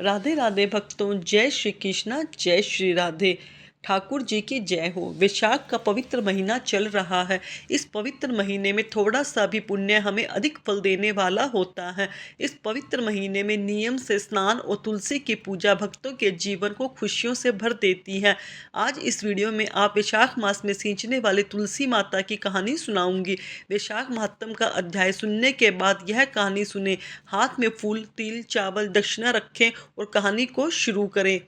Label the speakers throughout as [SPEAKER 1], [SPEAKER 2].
[SPEAKER 1] राधे राधे भक्तों, जय श्री कृष्णा, जय श्री राधे। ठाकुर जी की जय हो। वैशाख का पवित्र महीना चल रहा है। इस पवित्र महीने में थोड़ा सा भी पुण्य हमें अधिक फल देने वाला होता है। इस पवित्र महीने में नियम से स्नान और तुलसी की पूजा भक्तों के जीवन को खुशियों से भर देती है। आज इस वीडियो में आप वैशाख मास में सींचने वाले तुलसी माता की कहानी सुनाऊंगी। वैशाख महात्म का अध्याय सुनने के बाद यह कहानी सुने, हाथ में फूल, तिल, चावल, दक्षिणा रखें और कहानी को शुरू करें।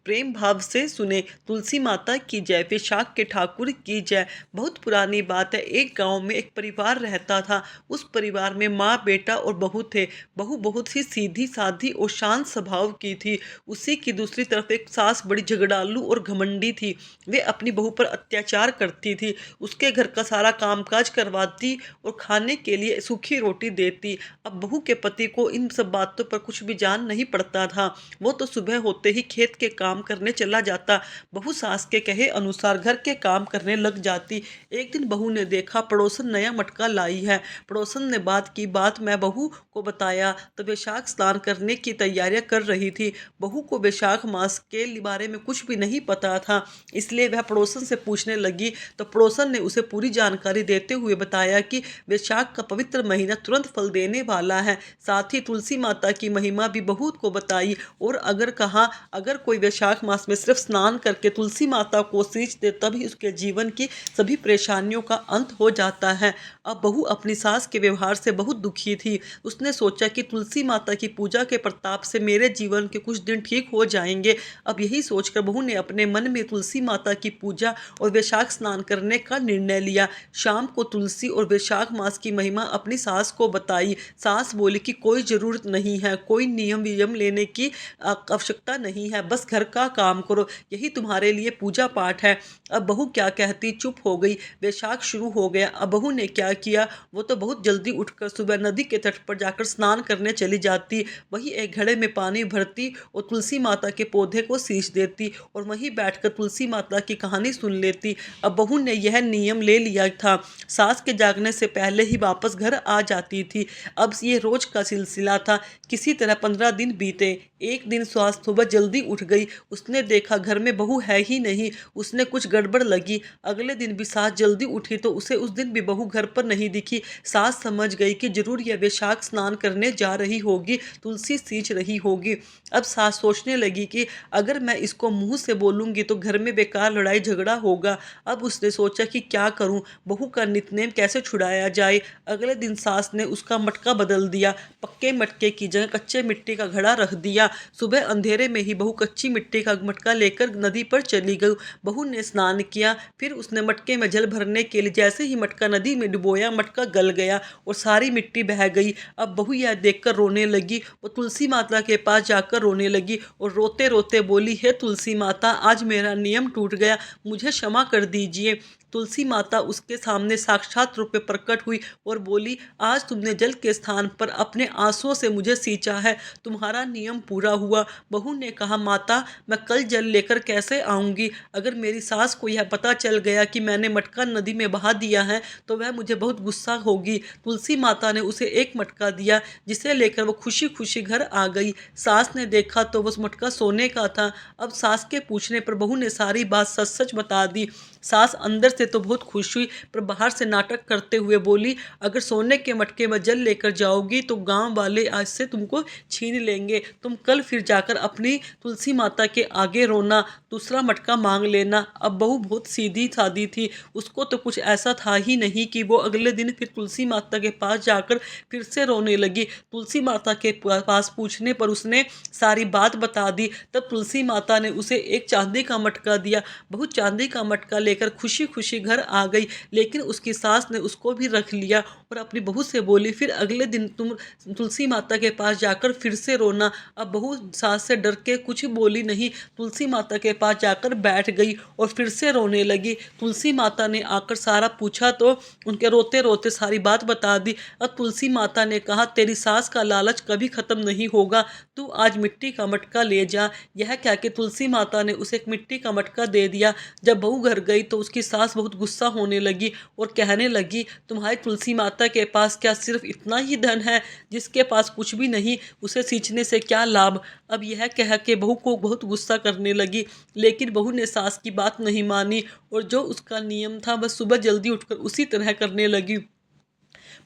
[SPEAKER 1] प्रेम भाव से सुने। तुलसी माता की जय। वैशाख के ठाकुर की जय। बहुत पुरानी बात है। एक गांव में एक परिवार रहता था। उस परिवार में माँ, बेटा और बहू थे। बहू बहुत ही सीधी साधी और शांत स्वभाव की थी। उसी की दूसरी तरफ एक सास बड़ी झगड़ालू और घमंडी थी। वे अपनी बहू पर अत्याचार करती थी, उसके घर का सारा कामकाज करवाती और खाने के लिए सूखी रोटी देती। अब बहू के पति को इन सब बातों पर कुछ भी जान नहीं पड़ता था। वो तो सुबह होते ही खेत के काम करने चला जाता। बहू सास के कहे अनुसार घर के काम करने लग जाती। एक दिन बहू ने देखा पड़ोसन नया मटका लाई है। पड़ोसन ने बात मैं बहू को बताया तो वैशाख स्नान करने की तैयारियां कर रही थी। बहू को वैशाख मास के बारे में कुछ भी नहीं पता था, इसलिए वह पड़ोसन से पूछने लगी तो पड़ोसन ने उसे पूरी जानकारी देते हुए बताया कि वैशाख का पवित्र महीना तुरंत फल देने वाला है। साथ ही तुलसी माता की महिमा भी बहू को बताई और अगर कोई वैशाख मास में सिर्फ स्नान करके तुलसी माता को सींच दे तभी उसके जीवन की सभी परेशानियों का अंत हो जाता है। अब बहू अपनी सास के व्यवहार से बहुत दुखी थी। उसने सोचा कि तुलसी माता की पूजा के प्रताप से मेरे जीवन के कुछ दिन ठीक हो जाएंगे। अब यही सोचकर बहू ने अपने मन में तुलसी माता की पूजा और वैशाख स्नान करने का निर्णय लिया। शाम को तुलसी और वैशाख मास की महिमा अपनी सास को बताई। सास बोली कि कोई ज़रूरत नहीं है, कोई नियम वियम लेने की आवश्यकता नहीं है, बस घर का काम करो, यही तुम्हारे लिए पूजा पाठ है। अब बहू क्या कहती, चुप हो गई। वैशाख शुरू हो गया। अब बहू ने क्या किया, वो तो बहुत जल्दी उठकर सुबह नदी के तट पर जाकर स्नान करने चली जाती। वही एक घड़े में पानी भरती और तुलसी माता के पौधे को सींच देती और वहीं बैठकर तुलसी माता की कहानी सुन लेती। अब बहू ने यह नियम ले लिया था, सास के जागने से पहले ही वापस घर आ जाती थी। अब ये रोज का सिलसिला था। किसी तरह 15 दिन बीते। एक दिन सास सुबह जल्दी उठ गई। उसने देखा घर में बहू है ही नहीं। उसने कुछ गड़बड़ लगी। अगले दिन भी सास जल्दी उठी तो उसे उस दिन भी बहू घर पर नहीं दिखी। सास समझ गई कि जरूर यह वैशाख स्नान करने जा रही होगी, तुलसी सींच रही होगी। अब सास सोचने लगी कि अगर मैं इसको मुंह से बोलूंगी तो घर में बेकार लड़ाई झगड़ा होगा। अब उसने सोचा कि क्या करूं, बहू का नितनेम कैसे छुड़ाया जाए। अगले दिन सास ने उसका मटका बदल दिया। पक्के मटके की जगह कच्चे मिट्टी का घड़ा रख दिया। सुबह अंधेरे में ही बहू कच्ची मिट्टी का मटका लेकर नदी पर चली गई। बहू ने स्नान किया, फिर उसने मटके में जल भरने के लिए जैसे ही मटका नदी में डुबोया, मटका गल गया और सारी मिट्टी बह गई। अब बहू यह देखकर रोने लगी। वो तुलसी माता के पास जाकर रोने लगी और रोते रोते बोली, हे तुलसी माता, आज मेरा नियम टूट गया, मुझे क्षमा कर दीजिए। तुलसी माता उसके सामने साक्षात रूप में प्रकट हुई और बोली, आज तुमने जल के स्थान पर अपने आंसुओं से मुझे सींचा है, तुम्हारा नियम पूरा हुआ। बहू ने कहा, माता, मैं कल जल लेकर कैसे आऊंगी? अगर मेरी सास को यह पता चल गया कि मैंने मटका नदी में बहा दिया है तो वह मुझे बहुत गुस्सा होगी। तुलसी माता ने उसे एक मटका दिया, जिसे लेकर वो खुशी खुशी घर आ गई। सास ने देखा तो वो मटका सोने का था। अब सास के पूछने पर बहू ने सारी बात सच सच बता दी। सास अंदर से तो बहुत खुश हुई पर बाहर से नाटक करते हुए बोली, अगर सोने के मटके में जल लेकर जाओगी तो गांव वाले आज से तुमको छीन लेंगे। तुम कल फिर जाकर अपनी तुलसी माता के आगे रोना, दूसरा मटका मांग लेना। अब बहू बहुत सीधी सादी थी, उसको तो कुछ ऐसा था ही नहीं कि वो अगले दिन फिर तुलसी माता के पास जाकर फिर से रोने लगी। तुलसी माता के पास पूछने पर उसने सारी बात बता दी। तब तुलसी माता ने उसे एक चांदी का मटका दिया। बहू चांदी का मटका लेकर खुशी खुशी घर आ गई, लेकिन उसकी सास ने उसको भी रख लिया और अपनी बहू से बोली, फिर अगले दिन तुम तुलसी माता के पास जाकर फिर से रोना। अब बहू सास से डर के कुछ बोली नहीं, तुलसी माता के पास जाकर बैठ गई और फिर से रोने लगी। तुलसी माता ने आकर सारा पूछा तो उनके रोते रोते सारी बात बता दी। अब तुलसी माता ने कहा, तेरी सास का लालच कभी खत्म नहीं होगा, तू आज मिट्टी का मटका ले जा। यह कह के तुलसी माता ने उसे एक मिट्टी का मटका दे दिया। जब बहू घर गई तो उसकी सास बहुत गुस्सा होने लगी और कहने लगी, तुम्हारी तुलसी माता के पास क्या सिर्फ इतना ही धन है? जिसके पास कुछ भी नहीं उसे सींचने से क्या लाभ? अब यह कह के बहू को बहुत गुस्सा करने लगी, लेकिन बहू ने सास की बात नहीं मानी और जो उसका नियम था वह सुबह जल्दी उठकर उसी तरह करने लगी।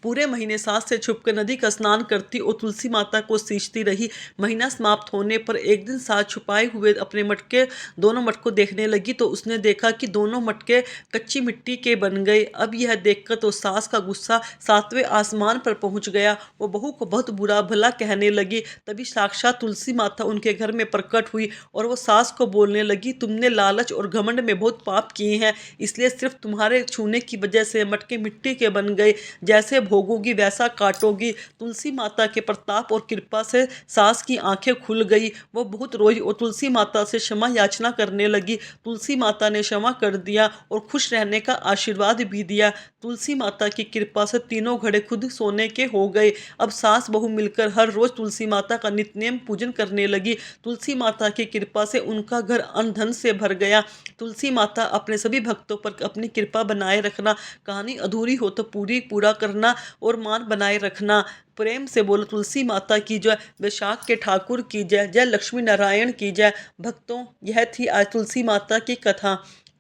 [SPEAKER 1] पूरे महीने सास से छुपकर नदी का स्नान करती और तुलसी माता को सींचती रही। महीना समाप्त होने पर एक दिन सास छुपाए हुए अपने मटके दोनों मटकों देखने लगी तो उसने देखा कि दोनों मटके कच्ची मिट्टी के बन गए। अब यह देखकर तो सास का गुस्सा सातवें आसमान पर पहुंच गया। वो बहू को बहुत बुरा भला कहने लगी। तभी साक्षात तुलसी माता उनके घर में प्रकट हुई और वो सास को बोलने लगी, तुमने लालच और घमंड में बहुत पाप किए हैं, इसलिए सिर्फ तुम्हारे छूने की वजह से मटके मिट्टी के बन गए। जैसे भोगोगी वैसा काटोगी। तुलसी माता के प्रताप और कृपा से सास की आंखें खुल गई। वो बहुत रोई और तुलसी माता से क्षमा याचना करने लगी। तुलसी माता ने क्षमा कर दिया और खुश रहने का आशीर्वाद भी दिया। तुलसी माता की कृपा से तीनों घड़े खुद सोने के हो गए। अब सास बहू मिलकर हर रोज तुलसी माता का नित्यनेम पूजन करने लगी। तुलसी माता की कृपा से उनका घर अन्न धन से भर गया। तुलसी माता अपने सभी भक्तों पर अपनी कृपा बनाए रखना। कहानी अधूरी हो तो पूरा करना और मान बनाए रखना। प्रेम से बोलो तुलसी माता की जय। वैशाख के ठाकुर की जय। जय लक्ष्मी नारायण की जय। भक्तों, यह थी आज तुलसी माता की कथा।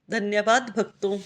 [SPEAKER 1] धन्यवाद भक्तों।